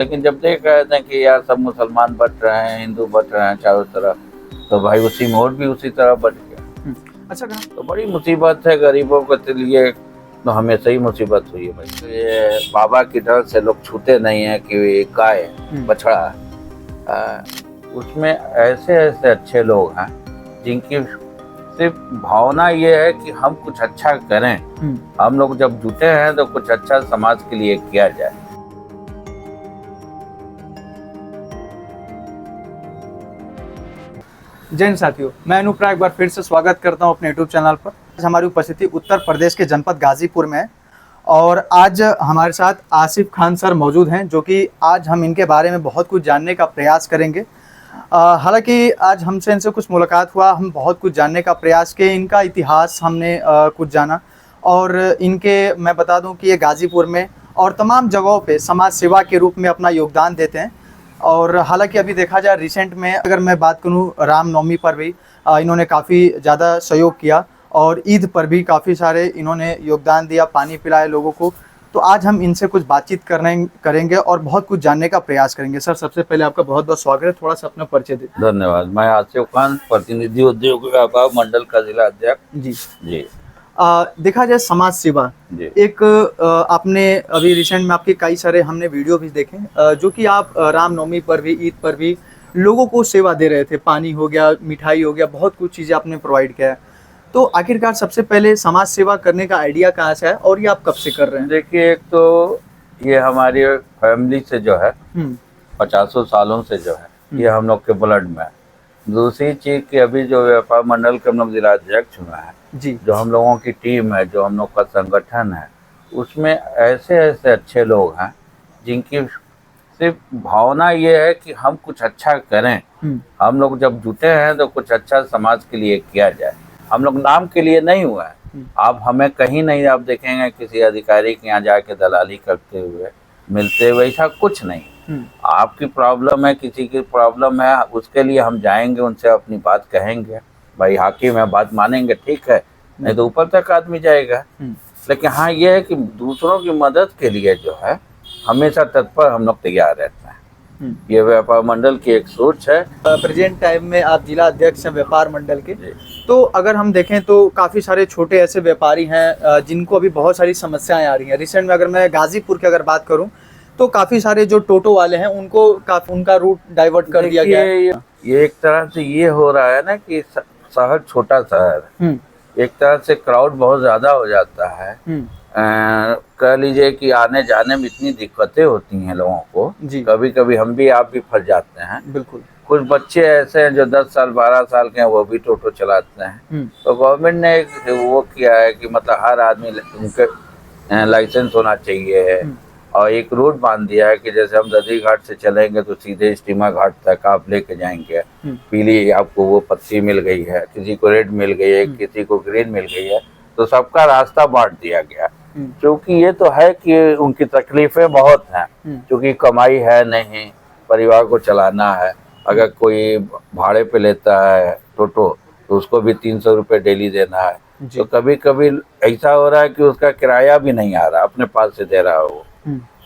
लेकिन जब देख रहे थे कि यार सब मुसलमान बट रहे हैं, हिंदू बट रहे हैं चारों तरफ, तो भाई उसी में और भी उसी तरह बट गया। अच्छा तो बड़ी मुसीबत है गरीबों के लिए, तो हमेशा ही मुसीबत हुई है भाई। तो ये बाबा की डर से लोग छूते नहीं है कि गाय बछड़ा, उसमें ऐसे ऐसे अच्छे लोग हैं जिनकी सिर्फ भावना ये है कि हम कुछ अच्छा करें। हम लोग जब जुटे हैं तो कुछ अच्छा समाज के लिए किया जाए। जय हिंद साथियों, मैं अनुप्रा एक बार फिर से स्वागत करता हूं अपने यूट्यूब चैनल पर। आज हमारी उपस्थिति उत्तर प्रदेश के जनपद गाजीपुर में है और आज हमारे साथ आसिफ खान सर मौजूद हैं, जो कि आज हम इनके बारे में बहुत कुछ जानने का प्रयास करेंगे। हालांकि आज हमसे इनसे कुछ मुलाकात हुआ, हम बहुत कुछ जानने का प्रयास किए, इनका इतिहास हमने कुछ जाना और इनके मैं बता दूं कि ये गाजीपुर में और तमाम जगहों पे समाज सेवा के रूप में अपना योगदान देते हैं। और हालांकि अभी देखा जाए रिसेंट में अगर मैं बात करूं, रामनवमी पर भी इन्होंने काफ़ी ज़्यादा सहयोग किया और ईद पर भी काफ़ी सारे इन्होंने योगदान दिया, पानी पिलाए लोगों को। तो आज हम इनसे कुछ बातचीत करेंगे और बहुत कुछ जानने का प्रयास करेंगे। सर, सबसे पहले आपका बहुत बहुत स्वागत है, थोड़ा सा अपना परिचय दें। धन्यवाद। मैं आसिफ खान, प्रतिनिधि उद्योग व्यापार मंडल का जिला अध्यक्ष। जी जी। देखा जाए समाज सेवा एक आपने अभी रिसेंट में आपके कई सारे हमने वीडियो भी देखे, जो कि आप रामनवमी पर भी ईद पर भी लोगों को सेवा दे रहे थे। पानी हो गया, मिठाई हो गया, बहुत कुछ चीज़ें आपने प्रोवाइड किया है। तो आखिरकार सबसे पहले समाज सेवा करने का आइडिया कहाँ से है और ये आप कब से कर रहे हैं? देखिए, एक तो ये हमारी फैमिली से जो है 50 सालों से जो है ये हम लोग के ब्लड में है। दूसरी चीज कि अभी जो व्यापार मंडल के हम लोग जिला अध्यक्ष हुए हैं जी, जो हम लोगों की टीम है, जो हम लोग का संगठन है, उसमें ऐसे ऐसे अच्छे लोग हैं जिनकी सिर्फ भावना ये है कि हम कुछ अच्छा करें। हम लोग जब जुटे हैं तो कुछ अच्छा समाज के लिए किया जाए। हम लोग नाम के लिए नहीं हुआ है। आप हमें कहीं नहीं आप देखेंगे किसी अधिकारी के यहाँ जाके दलाली करते हुए मिलते हुए, ऐसा कुछ नहीं। आपकी प्रॉब्लम है, किसी की प्रॉब्लम है, उसके लिए हम जाएंगे, उनसे अपनी बात कहेंगे। भाई हाकिम है, बात मानेंगे, ठीक है, नहीं तो ऊपर तक आदमी जाएगा। लेकिन हाँ, ये है कि दूसरों की मदद के लिए जो है हमेशा तत्पर हम लोग तैयार रहते हैं। ये व्यापार मंडल की एक सोच है। प्रेजेंट टाइम में आप जिला अध्यक्ष हैं व्यापार मंडल के। तो अगर हम देखें तो काफ़ी सारे छोटे ऐसे व्यापारी हैं जिनको अभी बहुत सारी समस्याएं आ रही हैं। रिसेंट में अगर मैं गाजीपुर की अगर बात करूं तो काफ़ी सारे जो टोटो वाले हैं उनको उनका रूट डाइवर्ट कर दिया गया है। ये एक तरह से ये हो रहा है ना कि शहर छोटा शहर, एक तरह से क्राउड बहुत ज्यादा हो जाता है। कह लीजिए कि आने जाने में इतनी दिक्कतें होती हैं लोगों को, कभी कभी हम भी आप भी फंस जाते हैं। बिल्कुल। कुछ बच्चे ऐसे हैं जो 10 साल 12 साल के हैं, वो भी टोटो चलाते हैं। तो गवर्नमेंट ने वो किया है कि मतलब हर आदमी उनके लाइसेंस होना चाहिए और एक रूट बांध दिया है कि जैसे हम दधी घाट से चलेंगे तो सीधे स्टीमा घाट तक आप लेके जाएंगे। पीली आपको वो पत्ती मिल गई है, किसी को रेड मिल गई है, किसी को ग्रीन मिल गई है, तो सबका रास्ता बांट दिया गया। क्योंकि ये तो है कि उनकी तकलीफें बहुत हैं, क्योंकि कमाई है नहीं, परिवार को चलाना है। अगर कोई भाड़े पे लेता है टोटो तो उसको भी 300 रुपये डेली देना है। तो कभी कभी ऐसा हो रहा है कि उसका किराया भी नहीं आ रहा, अपने पास से दे रहा है वो।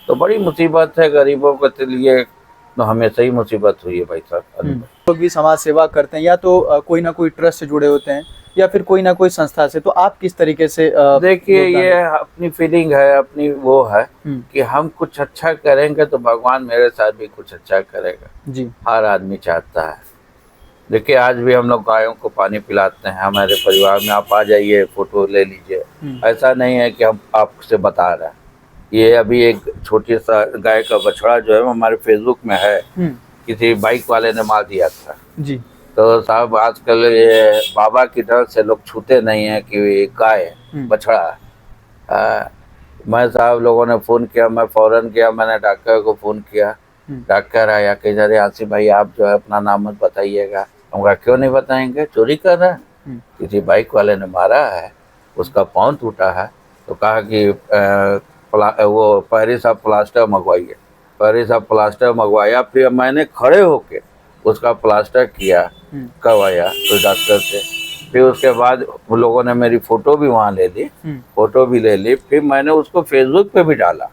तो बड़ी मुसीबत है गरीबों के लिए, तो हमेशा ही मुसीबत हुई है भाई साहब। लोग भी समाज सेवा करते हैं, या तो कोई ना कोई ट्रस्ट से जुड़े होते हैं या फिर कोई ना कोई संस्था से। तो आप किस तरीके से देखिए, ये अपनी फीलिंग है, अपनी वो है कि हम कुछ अच्छा करेंगे तो भगवान मेरे साथ भी कुछ अच्छा करेगा। जी, हर आदमी चाहता है। देखिए, आज भी हम लोग गायों को पानी पिलाते हैं हमारे परिवार में। आप आ जाइए, फोटो ले लीजिए। ऐसा नहीं है कि हम आपसे बता रहे हैं। ये अभी एक छोटी सा गाय का बछड़ा जो है हमारे फेसबुक में है, किसी बाइक वाले ने मार दिया था जी। तो साहब आजकल ये बाबा की डर से लोग छूते नहीं है कि गाय बछड़ा। मैं साहब लोगों ने फ़ोन किया, मैं फ़ौरन किया, मैंने डॉक्टर को फ़ोन किया। डॉक्टर आया कि अरे आसिफ भाई आप जो है अपना नाम मत बताइएगा। हम कहा क्यों नहीं बताएंगे, चोरी कर रहे हैं। किसी बाइक वाले ने मारा है, उसका पाँव टूटा है। तो कहा कि वो पहरी साहब प्लास्टर मंगवाइए। पहरी साहब प्लास्टर मंगवाया, फिर मैंने खड़े होके उसका प्लास्टर किया, करवाया तो डॉक्टर से। फिर उसके बाद उन लोगों ने मेरी फ़ोटो भी वहाँ ले ली, फ़ोटो भी ले ली। फिर मैंने उसको फेसबुक पे भी डाला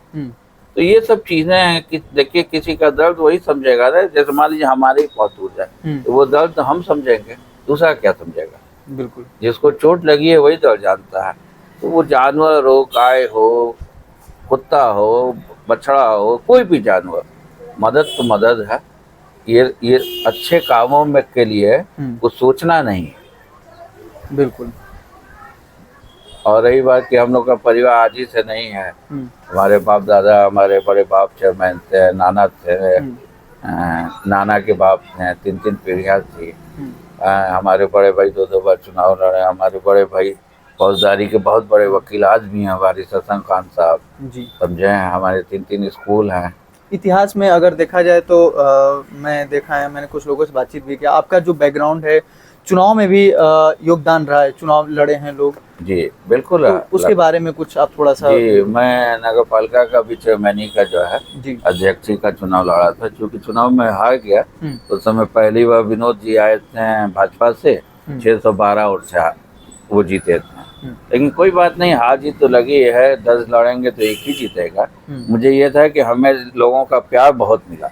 तो ये सब चीजें हैं कि देखिए किसी का दर्द वही समझेगा ना, जैसे मान लीजिए हमारे ही बहुत दूर जाए तो वो दर्द हम समझेंगे, दूसरा क्या समझेगा। बिल्कुल। जिसको चोट लगी है वही दर्द जानता है। तो वो जानवर हो, गाय हो, कुत्ता हो, बछड़ा हो, कोई भी जानवर, मदद तो मदद है। ये अच्छे कामों में के लिए कुछ सोचना नहीं है। बिल्कुल। और रही बात कि हम लोग का परिवार आज ही से नहीं है, हमारे बाप दादा, हमारे बड़े बाप चेयरमैन थे, नाना थे, नाना के बाप थे, 3 पीढ़ियाँ थी। हमारे बड़े भाई 2 बार चुनाव लड़े, हमारे बड़े भाई फौजदारी के बहुत बड़े वकील आज भी हैं, हमारी सत्संग खान साहब जी समझे हैं, हमारे 3 स्कूल हैं। इतिहास में अगर देखा जाए तो मैं देखा है, मैंने कुछ लोगों से बातचीत भी किया, आपका जो बैकग्राउंड है चुनाव में भी योगदान रहा है, चुनाव लड़े हैं लोग। जी बिल्कुल। तो उसके बारे में कुछ आप थोड़ा सा। जी मैं नगर पालिका का भी चेयरमैनी का जो है अध्यक्ष का चुनाव लड़ा था, क्योंकि चुनाव में हार गया। तो उस समय पहली बार विनोद जी आए थे भाजपा से, 612 वोट से वो जीते थे। लेकिन कोई बात नहीं, हार जीत तो लगी है, 10 लड़ेंगे तो एक ही जीतेगा। मुझे ये था कि हमें लोगों का प्यार बहुत मिला।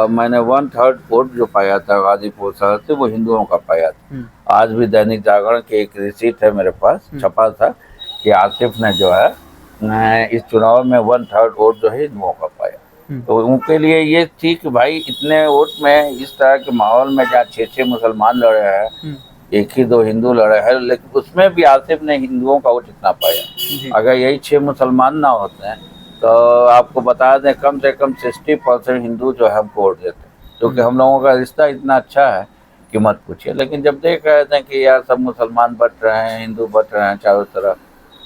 मैंने 1/3 वोट जो पाया था गाजीपुर शहर से, वो हिंदुओं का पाया था। आज भी दैनिक जागरण की एक रिसीट है मेरे पास, छपा था कि आसिफ ने जो है इस चुनाव में 1/3 वोट जो है हिंदुओं का पाया। तो उनके लिए ये थी कि भाई इतने वोट में, इस तरह के माहौल में जहाँ 6 मुसलमान लड़े हैं, 1 ही 2 हिंदू लड़े हैं, लेकिन उसमें भी आसिफ ने हिंदुओं का वोट इतना पाया। अगर यही 6 मुसलमान ना होते हैं तो आपको बता दें कम से कम 60% हिंदू जो है हमको वोट देते, क्योंकि हम लोगों का रिश्ता इतना अच्छा है कि मत पूछिए। लेकिन जब देख रहे थे कि यार सब मुसलमान बट रहे हैं, हिंदू बट रहे हैं चारों तरफ,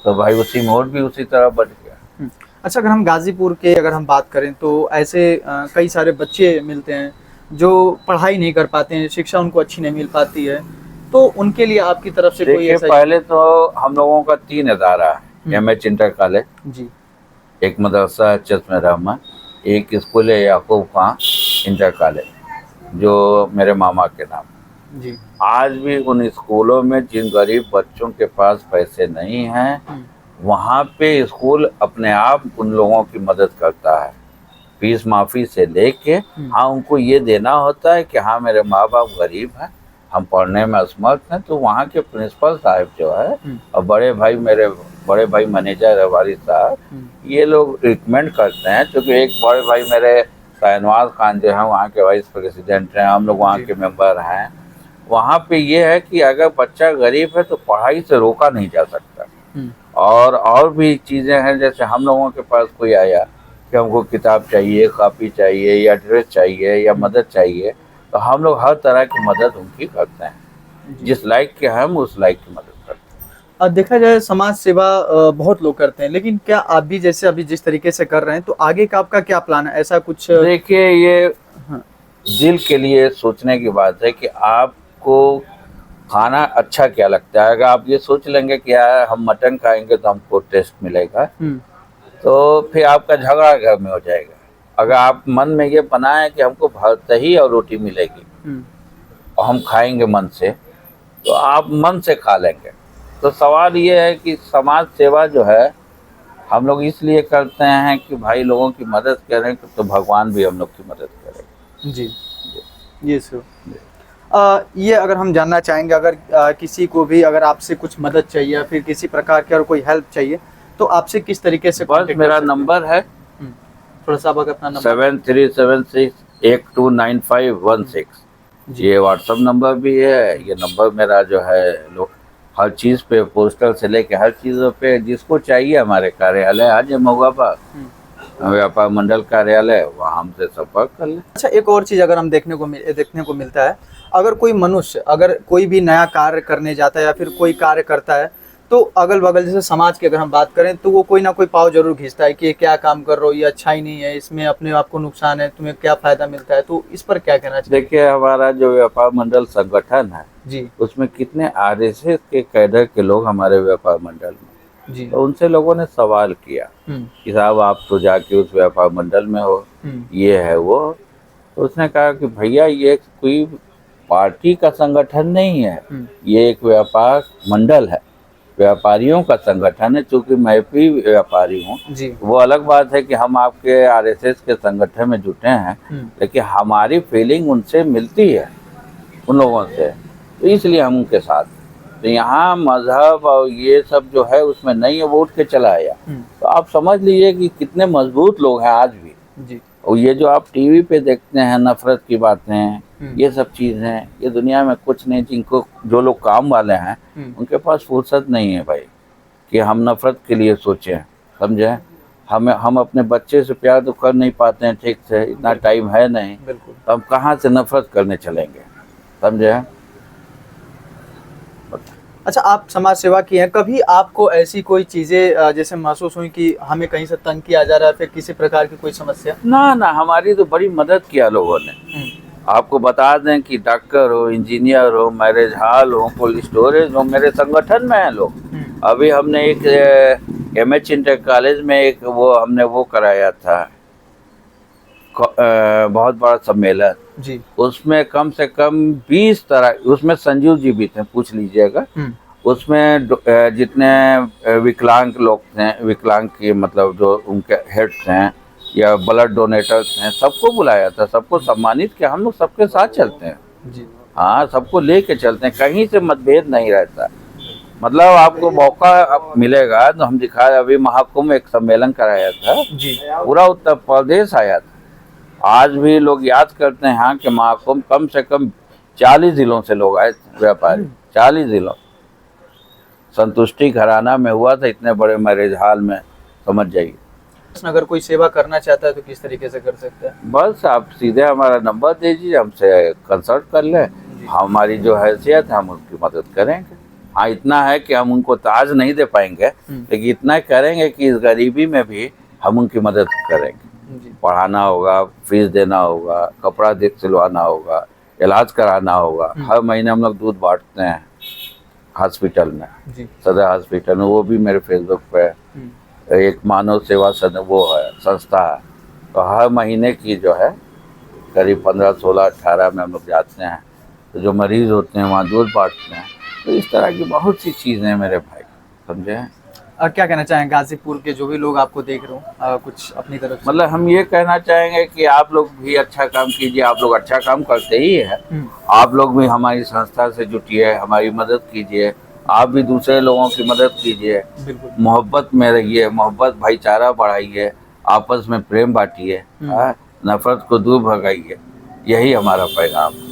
तो भाई उसी में वोट भी उसी तरह बट गया। अच्छा, अगर हम गाजीपुर के अगर हम बात करें तो ऐसे कई सारे बच्चे मिलते हैं जो पढ़ाई नहीं कर पाते हैं, शिक्षा उनको अच्छी नहीं मिल पाती है, तो उनके लिए आपकी तरफ से कोई ऐसा? पहले तो हम लोगों का 3 अदारा है, एमएच इंटर कॉलेज जी, एक मदरसा है चश्मे रहमा, एक स्कूल है याकूब खां इंटर कॉलेज जो मेरे मामा के नाम जी। आज भी उन स्कूलों में जिन गरीब बच्चों के पास पैसे नहीं हैं, वहाँ पे स्कूल अपने आप उन लोगों की मदद करता है, फीस माफ़ी से लेके। हाँ, उनको ये देना होता है कि हाँ मेरे माँ बाप गरीब हैं, हम पढ़ने में असमर्थ हैं, तो वहाँ के प्रिंसिपल साहब जो है और बड़े भाई, मेरे बड़े भाई मैनेजर है वारिस साहब, ये लोग रिकमेंड करते हैं। क्योंकि एक बड़े भाई मेरे शाहनवाज खान जो है वहाँ के वाइस प्रेसिडेंट हैं, हम लोग वहाँ के मेंबर हैं। वहाँ पे ये है कि अगर बच्चा गरीब है तो पढ़ाई से रोका नहीं जा सकता। और भी चीज़ें हैं, जैसे हम लोगों के पास कोई आया कि हमको किताब चाहिए, कॉपी चाहिए या ड्रेस चाहिए या मदद चाहिए, तो हम लोग हर तरह की मदद उनकी करते हैं, जिस लायक के हम उस लायक की मदद करते हैं। अब देखा जाए समाज सेवा बहुत लोग करते हैं, लेकिन क्या आप भी जैसे अभी जिस तरीके से कर रहे हैं, तो आगे का आपका क्या प्लान है? ऐसा कुछ देखिए, ये दिल के लिए सोचने की बात है कि आपको खाना अच्छा क्या लगता है। अगर आप ये सोच लेंगे कि यार हम मटन खाएंगे तो हमको टेस्ट मिलेगा, तो फिर आपका झगड़ा घर में हो जाएगा। अगर आप मन में ये बनाए कि हमको दही और रोटी मिलेगी और हम खाएंगे मन से, तो आप मन से खा लेंगे। तो सवाल ये है कि समाज सेवा जो है हम लोग इसलिए करते हैं कि भाई लोगों की मदद करें, तो भगवान भी हम लोग की मदद करेगा। जी, ये सो ये अगर हम जानना चाहेंगे, अगर किसी को भी अगर आपसे कुछ मदद चाहिए या फिर किसी प्रकार की और कोई हेल्प चाहिए, तो आपसे किस तरीके से? बस मेरा नंबर है, थोड़ा सा अगर अपना नंबर 7376829516, ये व्हाट्सअप नंबर भी है। ये नंबर मेरा जो है लोग हर चीज़ पे, पोस्टर से लेके हर चीज़ों पे, जिसको चाहिए हमारे कार्यालय आज महुआ पास व्यापार मंडल कार्यालय, वहाँ हमसे संपर्क कर ले। अच्छा, एक और चीज़ अगर हम देखने को मिलता है, अगर कोई मनुष्य अगर कोई भी नया कार्य करने जाता है या फिर कोई कार्य करता है, तो अगल बगल जैसे समाज की अगर हम बात करें, तो वो कोई ना कोई पाव जरूर खींचता है कि ये क्या काम कर रहे हो, ये अच्छा ही नहीं है, इसमें अपने आप को नुकसान है, तुम्हें क्या फायदा मिलता है। तो इस पर क्या कहना चाहिए? देखिए, हमारा जो व्यापार मंडल संगठन है जी, उसमें कितने आरएसएस के कैडर के लोग हमारे व्यापार मंडल में जी। तो उनसे लोगों ने सवाल किया कि साहब आप तो जाके उस व्यापार मंडल में हो, ये है वो। तो उसने कहा कि भैया ये कोई पार्टी का संगठन नहीं है, ये एक व्यापार मंडल है। व्यापारियों का संगठन है, चूंकि मैं भी व्यापारी हूँ। वो अलग बात है कि हम आपके आरएसएस के संगठन में जुटे हैं, लेकिन हमारी फीलिंग उनसे मिलती है, उन लोगों से, तो इसलिए हम उनके साथ। तो यहाँ मजहब और ये सब जो है उसमें नहीं है, वो उठ के चला आया। तो आप समझ लीजिए कि कितने मजबूत लोग हैं आज भी जी। और ये जो आप टीवी पे देखते हैं नफरत की बातें, ये सब चीज़ें, ये दुनिया में कुछ नहीं। जिनको जो लोग काम वाले हैं उनके पास फुर्सत नहीं है भाई कि हम नफरत के लिए सोचें, समझे। हम अपने बच्चे से प्यार तो कर नहीं पाते हैं ठीक से, इतना टाइम है नहीं, तो हम कहाँ से नफरत करने चलेंगे, समझे। अच्छा, आप समाज सेवा की हैं, कभी आपको ऐसी कोई चीज़ें जैसे महसूस हुई कि हमें कहीं से तंग किया जा रहा है, फिर किसी प्रकार की कोई समस्या? ना, हमारी तो बड़ी मदद किया लोगों ने। आपको बता दें कि डॉक्टर हो, इंजीनियर हो, मैरिज हॉल हो, कोल्ड स्टोरेज हो, मेरे संगठन में हैं लोग। अभी हमने एक MH इंटर कॉलेज में एक हमने वो कराया था, बहुत बड़ा सम्मेलन जी। उसमें कम से कम 20 तरह, उसमें संजीव जी भी थे, पूछ लीजिएगा। उसमें जितने विकलांग लोग थे, विकलांग के मतलब जो उनके हेड्स हैं या ब्लड डोनेटर्स हैं, सबको बुलाया था, सबको सम्मानित किया। हम लोग सबके साथ चलते हैं जी। हाँ, सबको लेके चलते हैं, कहीं से मतभेद नहीं रहता। मतलब आपको मौका मिलेगा तो हम दिखाए। अभी महाकुंभ एक सम्मेलन कराया था जी, पूरा उत्तर प्रदेश आया था। आज भी लोग याद करते हैं हाँ कि महाकुंभ कम से कम 40 जिलों से लोग आए थे, व्यापारी 40 जिलों। संतुष्टि घराना में हुआ था, इतने बड़े मैरिज हॉल में, समझ जाइए। अगर कोई सेवा करना चाहता है तो किस तरीके से कर सकता है? बस आप सीधे हमारा नंबर दीजिए, हमसे कंसल्ट कर लें, हमारी जो हैसियत है हम उनकी मदद करेंगे। हाँ, इतना है कि हम उनको ताज नहीं दे पाएंगे, लेकिन इतना करेंगे कि इस गरीबी में भी हम उनकी मदद करेंगे। पढ़ाना होगा, फीस देना होगा, कपड़ा सिलवाना होगा, इलाज कराना होगा। हर महीने हम लोग दूध बांटते हैं हॉस्पिटल में, सदर हॉस्पिटल में। वो भी मेरे फेसबुक पे एक मानव सेवा वो है, संस्था है। तो हर महीने की जो है करीब 15, 16, 18 में हम लोग जाते हैं, तो जो मरीज़ होते हैं वहाँ दूध बांटते हैं। तो इस तरह की बहुत सी चीज़ें हैं मेरे भाई, समझे। क्या कहना चाहेंगे गाजीपुर के जो भी लोग आपको देख रहे हो, कुछ अपनी तरफ से? मतलब हम ये कहना चाहेंगे कि आप लोग भी अच्छा काम कीजिए। आप लोग अच्छा काम करते ही है, आप लोग भी हमारी संस्था से जुटिए, हमारी मदद कीजिए। आप भी दूसरे लोगों की मदद कीजिए, मोहब्बत में रहिए, मोहब्बत भाईचारा बढ़ाइए, आपस में प्रेम बांटिए, नफरत को दूर भगाइए। यही हमारा पैगाम।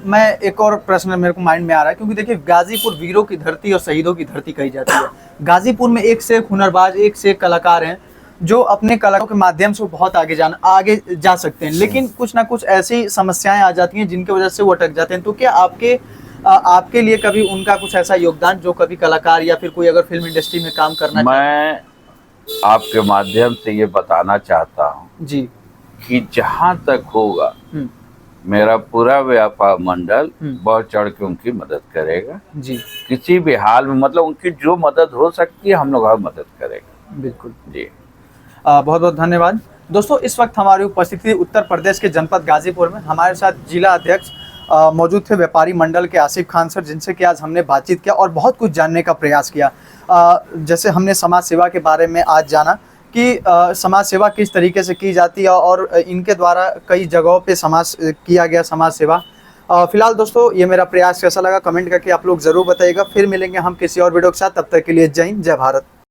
मैं एक और प्रश्न मेरे को माइंड में आ रहा है, क्योंकि देखिए गाजीपुर वीरों की धरती और शहीदों की धरती कही जाती है। गाजीपुर में एक से एक हुनरबाज, एक से एक कलाकार हैं जो अपने कलाओं के माध्यम से बहुत आगे जा सकते हैं, लेकिन कुछ ना कुछ ऐसी समस्याएं आ जाती हैं जिनकी वजह से वो अटक जाते हैं। तो क्या आपके लिए कभी उनका कुछ ऐसा योगदान, जो कभी कलाकार या फिर कोई अगर फिल्म इंडस्ट्री में काम करना मैं आपके माध्यम से ये बताना चाहता हूँ जी कि जहाँ तक होगा मेरा पूरा व्यापार मंडल बढ़ चढ़ के उनकी मदद करेगा जी। किसी भी हाल में, मतलब उनकी जो मदद हो सकती है हम लोग हर मदद करेंगे। बिल्कुल जी। बहुत बहुत धन्यवाद। दोस्तों, इस वक्त हमारी उपस्थिति उत्तर प्रदेश के जनपद गाजीपुर में। हमारे साथ जिला अध्यक्ष मौजूद थे व्यापारी मंडल के आसिफ खान सर, जिनसे कि आज हमने बातचीत किया और बहुत कुछ जानने का प्रयास किया। जैसे हमने समाज सेवा के बारे में आज जाना कि समाज सेवा किस तरीके से की जाती है और इनके द्वारा कई जगहों पे किया गया समाज सेवा। फिलहाल दोस्तों, ये मेरा प्रयास कैसा लगा कमेंट करके आप लोग ज़रूर बताइएगा। फिर मिलेंगे हम किसी और वीडियो के साथ, तब तक के लिए जय हिंद, जय भारत।